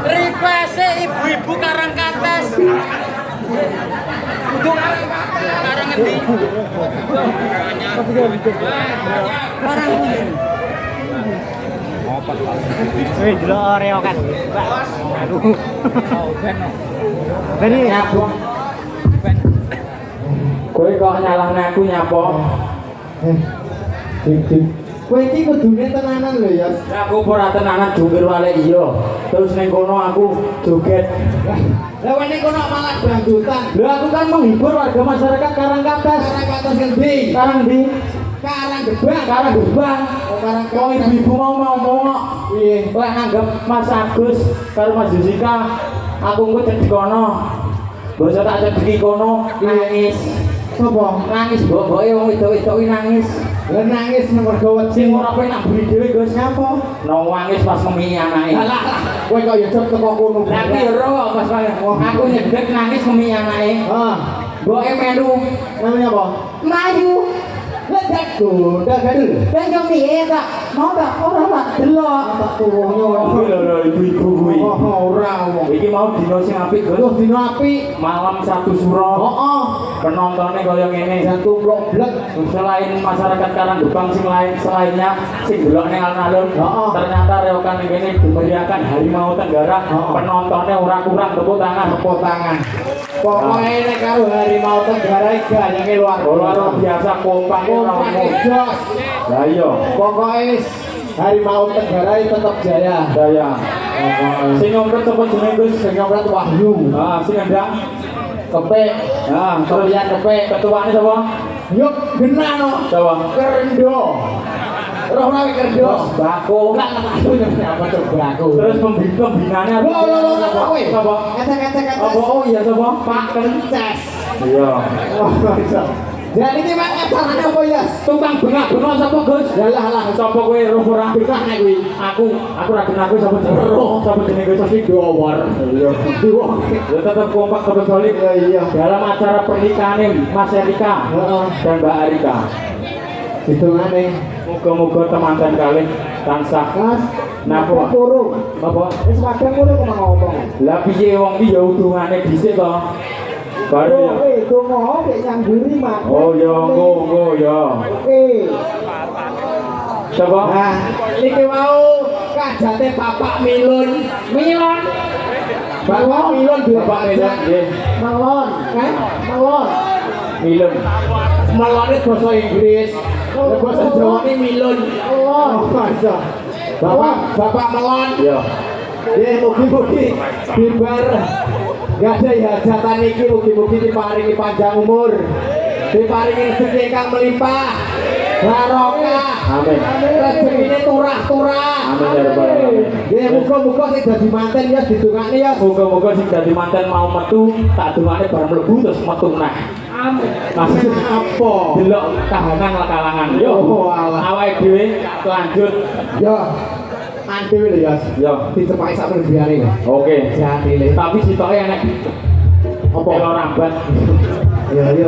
Ripase ibu-ibu Karangkates. Karang ngendi? Karang ngendi? Wih, delok oreo kan. Aduh. Ben nyapa. Kowe kok nyalahne aku nyapa? Kowe iki kudune tenanan lho ya. Aku ora tenanan jungkir wale iya. Terus ning kono aku joget. Lah ning kono malah dangdutan. Lho aku kan menghibur warga masyarakat Karangkates. Karangkates ngendi? Karang ndi? Karanggebang. Karanggebang. Kok ibu-ibu mau ngomong kok. Piye? Lek nanggep Mas Agus karo Mas Jessica, aku engko cedhek kono. Basa tak cedheki kono nangis. Sopo? Nangis boboke wong wedok-wedok iki nangis. Lah nangis mergo wedi Sing ora penak buri dhewe Gus nyapa? nangis pas ngemi anake. Alah, kowe kok ya cep teko kono. Lah iki ora Mas aku nyedhek nangis ngemi anake. Ah, Mboke melu namanya apa? mlayu. Lah jago, gadul. Ben yo piye tak? Mau tak ora tak delok. Tak tuwuhnya Lho ibu-ibu kuwi. Oh, ora wong. Iki mau dino sing apik Gus. Duh dino apik. Malam satu suro. Heeh. Penontonnya kaya ngene. Jantung blok-blok. Selain masyarakat Karanggebang sing lain selainnya sing delok ning alun-alun, Heeh. ternyata reokan ini dimeriahkan Harimau Tenggara. Penontonnya ora kurang tepuk tangan. Tepuk tangan. Pokoknya nek karo Harimau Tenggara iki gayane Luar biasa kompak ora Kompak jos. Lah iya, Pokoknya Harimau Tenggara tetap jaya. daya. Sing ngompet sapa jenenge Gus? Sing nyopret Wahyu. Ah, sing endang. Kepek. Nah, terus Kalian kepek. ketuane sapa? Yuk genano. Sapa? Kerendo. Roh nawi kerendo. Bako. Enggak aku apa coba aku. Terus pembinanya Lo sapa? Kecek. Apa? Oh iya sapa? Pak Kences. Iya. Jadi ini mak caranya apa ya? Tukang bengak-bengok sapa Gus? Lah. Sapa kowe roh ora? Bengak nek kuwi. Aku ra kenal kowe sapa jenenge? Roh. Sapa jenenge Gus iki Dowor. Iya. Ya tetap kompak tetap solid. Iya. Dalam acara pernikahan Mas Erika Heeh. dan Mbak Arika. Hitungane. Moga-moga temanten kalih tansah. Mas, Napa? Turun. Apa? Wis padang ngono kok ngomong. Lah piye wong iki ya udungane dhisik to? Baru ya. Itu mau kayak nyangguri mak. Oh ya, engko ya. Oke. Coba. Nah, niki mau kajate Bapak Milun. Bapak Milun Bapak Milun nggih. Melon, melon. Milun. Melone basa Inggris. Basa Jawa ini Milun. Melon. Masa. Bapak Melon. Ya. Nggih, mugi-mugi bibar gadai hajatan niki mugi-mugi diparingi panjang umur. Diparingi rezeki ingkang melimpah. Barokah. Amin. Rezekine turah-turah. Amin ya rabbal alamin. Nggih, muga-muga sing dadi manten ya didongakne ya. Moga-moga sing dadi manten mau metu tak dongane bar mlebu terus metu neh. Amin. Masih Apa? delok kahanan kalangan. Yo. Oh, alah. Awake dhewe lanjut. Ya. Nanti lho ya. Yo. Dicepaki sak berbiare ya. Oke. Jatine. Tapi sitoke enek Apa? telo rambat. Ya.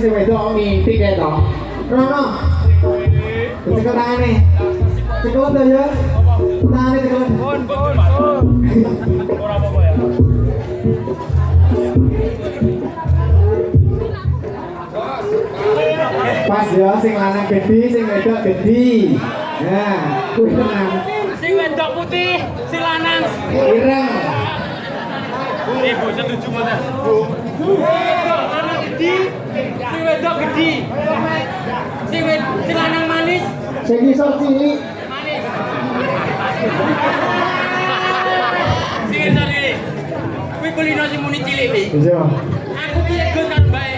Sing wedok ngintip ya toh. Rono. Cekel tangane. Cekel to ya. Tangane cekel. Pun. Ora apa-apa ya. Pas ya sing lanang gede, sing wedok gede. Nah, kuwi tenang. Sing wedok putih, si lanang Ireng. Ibu setuju mboten? Bu. Lanang gede, si wedok gede. Si lanang manis, Sing iso cilik. manis. Sing ngisor iki. Kuwi kulino sing muni cilik iki. Iya. Aku piye Gus kan bae.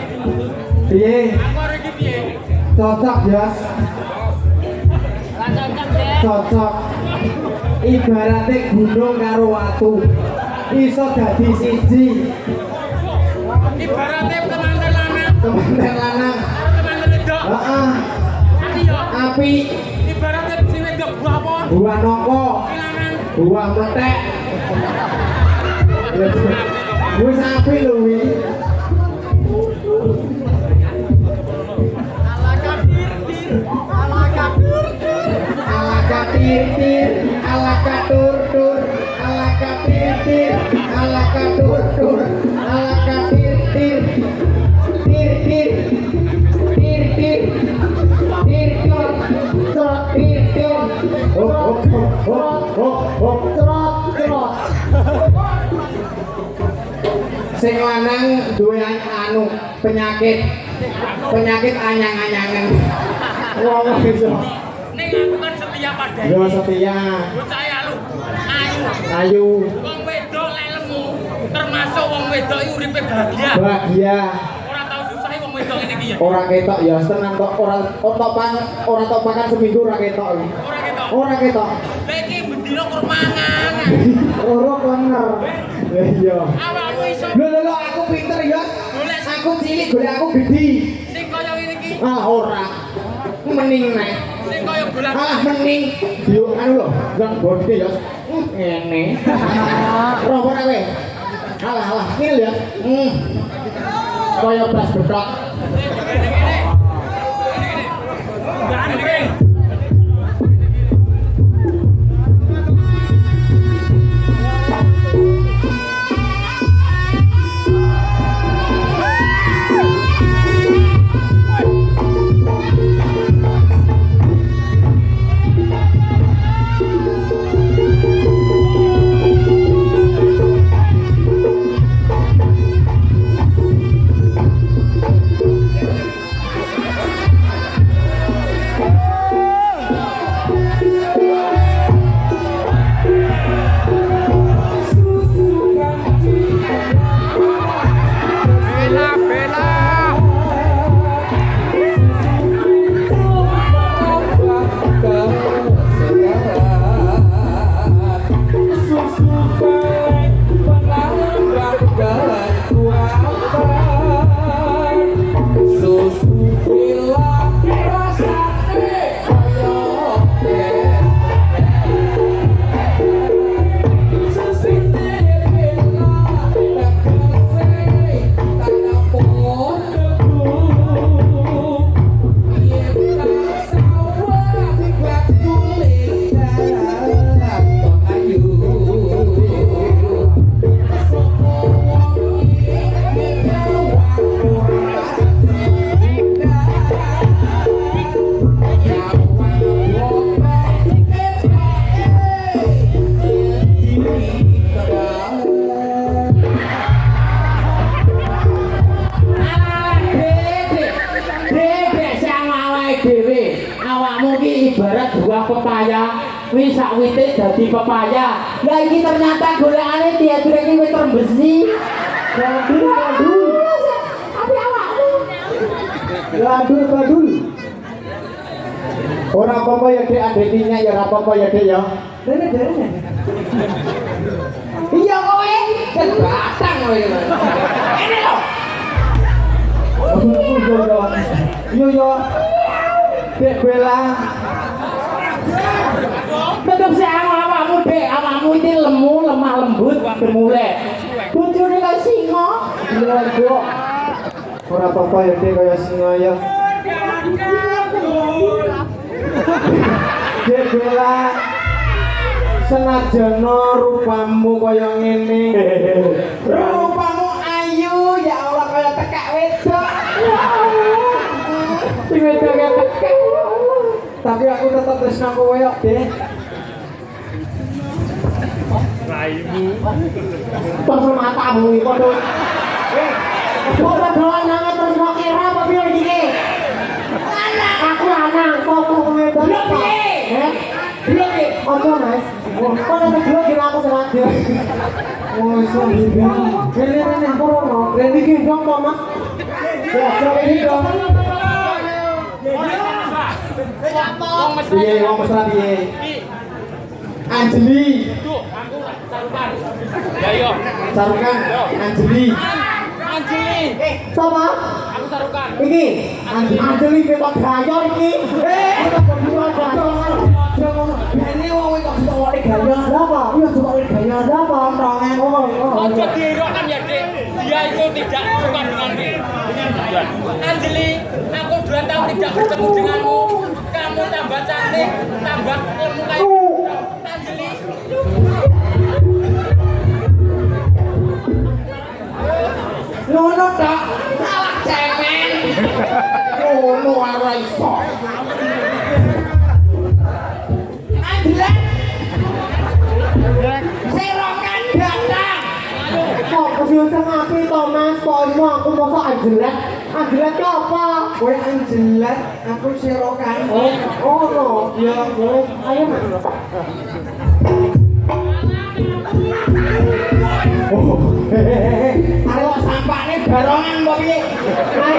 Piye? Aku arep iki piye? Cocok ya. Lah cocok deh. Cocok. Ibaratnya gunung karo watu. Iso dadi siji. Ibaratnya temanten lanang, Temanten lanang. temanten wedok. Heeh. Api yo. Api. Ibaratnya si wedok buah apa? Buah nongko. Si lanang Buah meletek. Wis api lho wi. Alakatir, alakatur-tur, alakatir, alakatur-tur, alakatir, tir, tir, sing lanang duwe anu penyakit anyang-anyangan. Wong iso. ning aku kan setia padanya. Yo setia, Bocah alu, ayu. ayu, Wong wedok lek lemu, termasuk wong wedok iki uripe bahagia. bahagia. Ora tau susah wong wedok ngene iki ya. Ora ketok ya, tenang tok ora topakan seminggu ora ketok iki. Ora ketok. Ora ketok. Lek iki bendina kurmangan. Ora bener. Iya. Awakmu iso Lho aku pinter ya. golek Aku cilik golek aku gede. sing kaya ngene iki. Ah ora. Mending nek. Sing kaya bola. Ah mending yo anu lho, nang bodi ya. Ngene. Ropo ra kowe? Alah, ngil ya. Kaya bas betok. pepaya, wis sakwite dadi pepaya. Lah iki ternyata golekane diatur iki wis terbesi. Gadul. Tapi awakmu. Gadul. Ora apa-apa ya Dek, adeknya ya ora apa-apa ya Dek ya. Dene. Iya kowe. Batang kowe. Ini lho. Yo. Dek Bella. Tetep sih awakmu Dek, awakmu iki lemu, lemah lembut, gemulai. Bojone kaya singa. Iya, Dok. Ora apa-apa ya Dek kaya singa ya. Dek Bella. Senajan rupamu kaya ngene. Rupamu ayu ya Allah kaya tekak wedok. Sing wedok kaya tekek. Tapi aku tetap tresno kowe kok, Dek. Terus matamu iki padha. Padha dolan nang terus kok kira apa piye iki? Aku lanang kok kowe wedok. Lho piye? Lho piye? Apa, Mas? Kok nek dhewe kira aku sengaja. Oh, sorry. Rene aku rono. Rene iki dong kok Mas. Ya, ini dong. Piye wong mesra piye? Anjeli. Ya yo. Sarukan Anjeli. Anjeli. Sama Aku tarukan. iki Anjeli ketok gayor iki. Ini wong kok ditawari gayor apa? Iya ditawari gayor apa? Rongen Ojo dihiraukan ya, Dik. Dia itu tidak suka dengan Dian. Anjeli, aku 2 tahun tidak bertemu denganmu. Kamu tambah cantik, tambah ilmu kayak Anjeli. ngono tok. Salah cemen. Ngono ora iso. Anjeli. Serokan datang. Kok kesel api to Mas? Kok aku masa anjelet? Anjelet ki apa? Kowe Anjelat, aku Serokan. Oh no. Ya wes, ayo Mas. Ayo sampane barongan kok piye? Ayo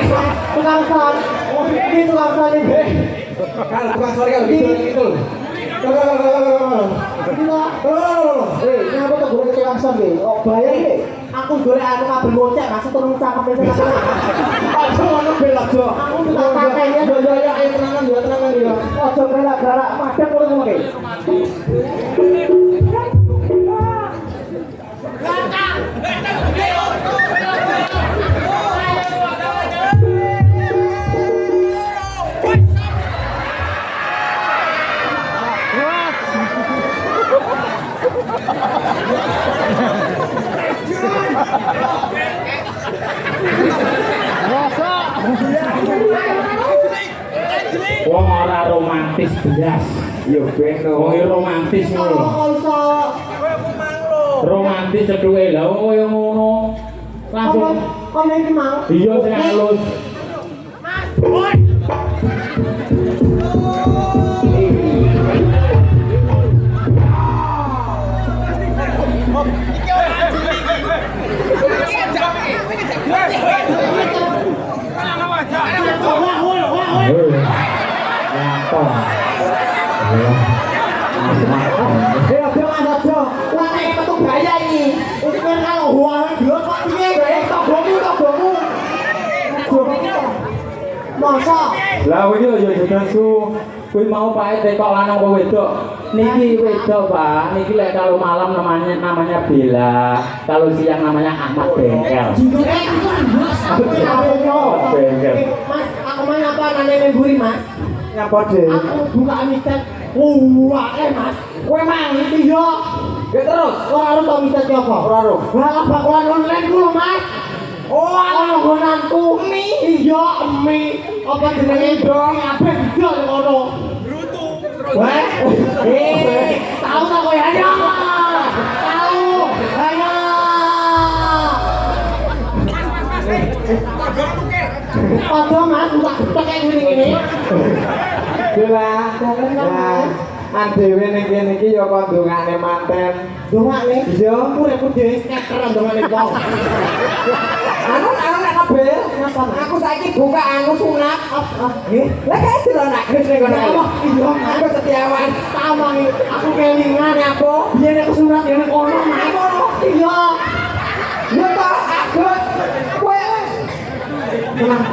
tukang son. Oh iki tukang son iki. Kalau bukan sorry kalau gitu. Ini apa tuh gue tukang son iki? Oh bahaya iki. Aku golek anu kabel gocek Mas turun cakep wis. Aja ngono belajo. Aku tak pakai ya. Yo ayo tenangan ya. Ojo gerak-gerak madhep ngono kuwi. Wong ora romantis belas. Yo beno. Wong romantis ngono. Kok iso Romantis cethuke lha wong koyo ngono. Langsung kok iki mau? iya sing halus. Lah nek metu gaya iki. Iki kan kalau huang dhewe kok piye gaya togomu. Masa Lah kowe iki yo jenasu. Kowe mau pae kok lanang apa wedok? Niki wedok, Pak. Niki lek kalau malam namanya Bella, kalau siang namanya Ahmad Bengkel. judulnya itu Mas. Bengkel. Mas, aku main apa nanya memburi Mas? Nyapa deh. Aku buka mitet. Wah, Mas. Kowe mang iki yo. Ya terus. Ora harus tau mitet apa? Ora ro. Lah bakalan online ku lho, Mas. Oh, langgonanku mie. Iya, mie. Apa jenenge dong? Apa didol ngono? Brutu. Wah. Tahu tak kowe ayo. Tahu. Ayo. Padha Mas, tak getek kayak gini. Bella. Dalam, Ya. Mas. Andewe ning kene iki ya kon ndongane manten. Dongane. Iya. Uripku dhewe sketer dongane wong. Anu nek kabeh. Aku saiki buka anu sunat. Nggih. Lah kae dilonak Kris ning kono. Iya, aku setiawan. Tamangi aku kelingan ya, Po. Biyen aku surat ya ning kono, nek kono. Iya. Ya ta, aku kowe. Tenang.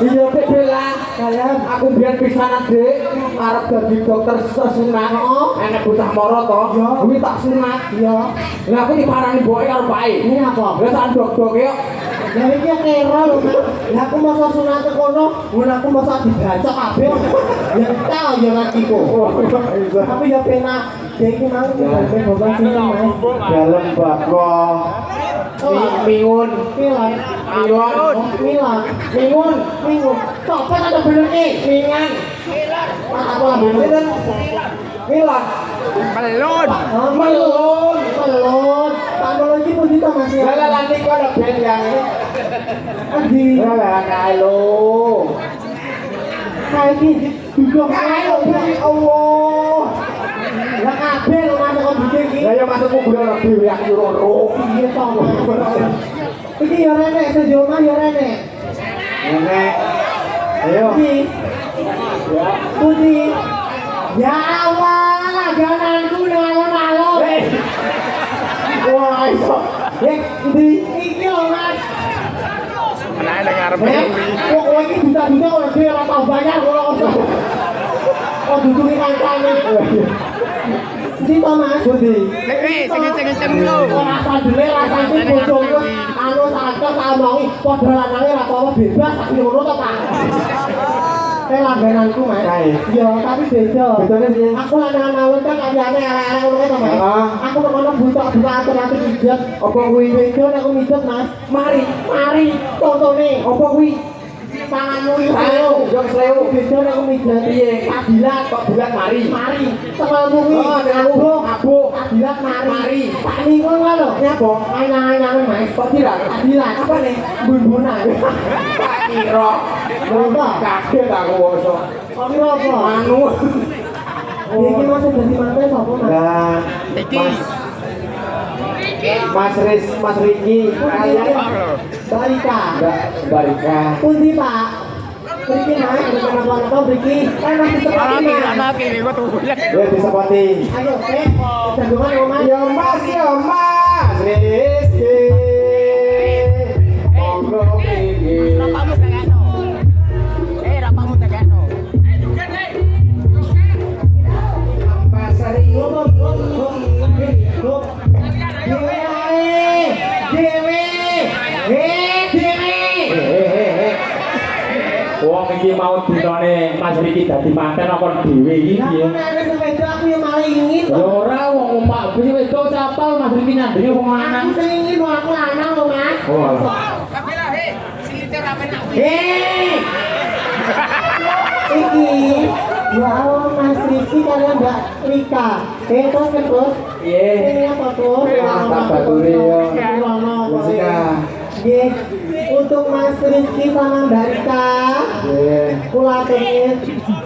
Iya Bella, kalian aku biyen pisanan Dik, arep dadi dokter sunat. Enek bocah moro to, kuwi tak sunat. Iya. Lah aku diparani mboke karo pake. Ini apa? Lah sak dok-dok yo. Ya iki kira lho, Mas. Lah aku masa sunat ke kono, mun aku masa dibacok kabeh. Ya tel ya ngakiku. Tapi ya penak. Iki mau ben bobas sing Mas. Dalem bako. Mingun. Milan. Milan. Mingun. Mingun. Copet ada bener iki. Mingan. Apa bener? Milan. Belon. Melon. Melon. Tambah lagi pundi to Mas? Lah nanti kok ada band yang Adi. lah kae lo. Kae iki duduk Kae lo Allah. Lah kabeh lho Mas kok bikin iki. Lah ya masuk kuburan dhewe aku loro. Iya to. Iki ya rene sejoma ya rene. Nenek. Ayo. Iki. Ya. Pundi. Ya Allah, langgananku nang alun-alun. Wah, iso. Di iki lho Mas. Menae nang arep Kok kowe iki duta-duta ora dhewe ora tau bayar kok. Kok duduki kancane. Di to Mas. Pundi? sing lho. Ora sadele rasane bojoku anu sakit tak omongi padha lanange ora apa bebas sak ngono to Pak. Langgananku Mas. Iya, tapi beda. Bedane piye? Aku lanangan awet kan kancane arek-arek ngono to Mas. Aku mekono buta atur-atur pijet. Apa kuwi? Beda nek aku mijet Mas. Mari. Mari tontone. Apa kuwi? Tanganmu iki Ayo, yo slewu. beda nek aku mijet. Piye? Kabilat Kok bulan mari? mari. Temanmu kuwi. Abuk, abuk. Kabilat mari. Mari. Tak ningon wae lho. Nyapa? Anyang-anyang Mas. Kok tidak? Kabilat. Apa nih? Bun-bunan. Tak kira. Berapa? Kaget aku woso. Kok apa? Anu. Iki masih dadi manten sapa Mas? Lah, Mas Riki, kalian Barika. Mbak Rika. Pundi Pak? Briki Mas, ada kenapa-napa Briki? Masih seperti Mas. kene kok tuh. Ya disepoti. Ayo, jagungan ya Mas. Ya Mas Rizky. Monggo mriki. Rapakmu tegakno. Rapakmu tegakno. Pasar Wong iki mau dinone Mas Riki dadi manten apa dhewe iki piye? Aku yang malah ingin. Ya ora wong Pak wis wedok capal Mas Riki nyandinge wong Aku lanang. sing ingin mau aku lanang loh Mas. Oh alah. Tapi lah silite ora penak. Iki ya Allah Mas Rizky kalian Mbak Rika. Terus. Piye? Ini apa tuh? Tak baturi yo. Wis ka. Nggih, untuk Mas Rizky sama Mbak Rika, Nggih. kula aturi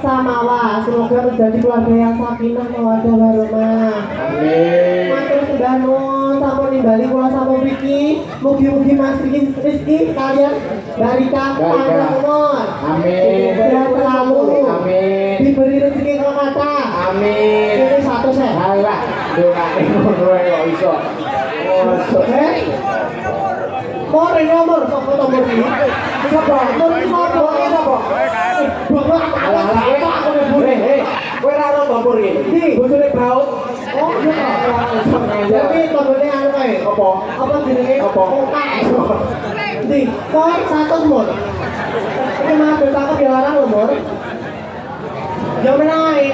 samawa, semoga menjadi keluarga yang sakinah mawaddah warahmah. Amin. Matur sembah nuwun sampun nimbali kula sampun mriki. Mugi-mugi Mas Rizky kalian Mbak Rika panjang umur. Amin. Sehat selalu. Amin. Diberi rezeki kang kathah. Amin. Ini satu saya. Alah, dongane ngono ae kok iso. Nomor sapa ini? Sapa? Nomor iki sapa? Bapak Alah, aku kowe ora ono kompor iki. Bojone baut. Oh, iya. Tapi tombone anu kae. Apa? Apa jenenge? Apa? Di, kok 100 mur. Iki mah betapa dilarang lho, Mur. Ya menae.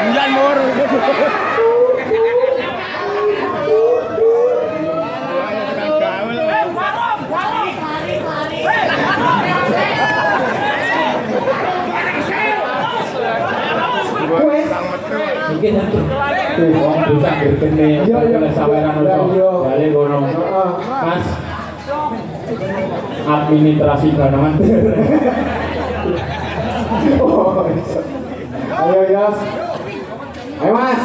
Bulan mur. mungkin wong buta gergene Iya, iya. oleh saweran Iya, iya. bali kono Heeh. Mas administrasi banget Oh, ayo Yos. Ayo Mas.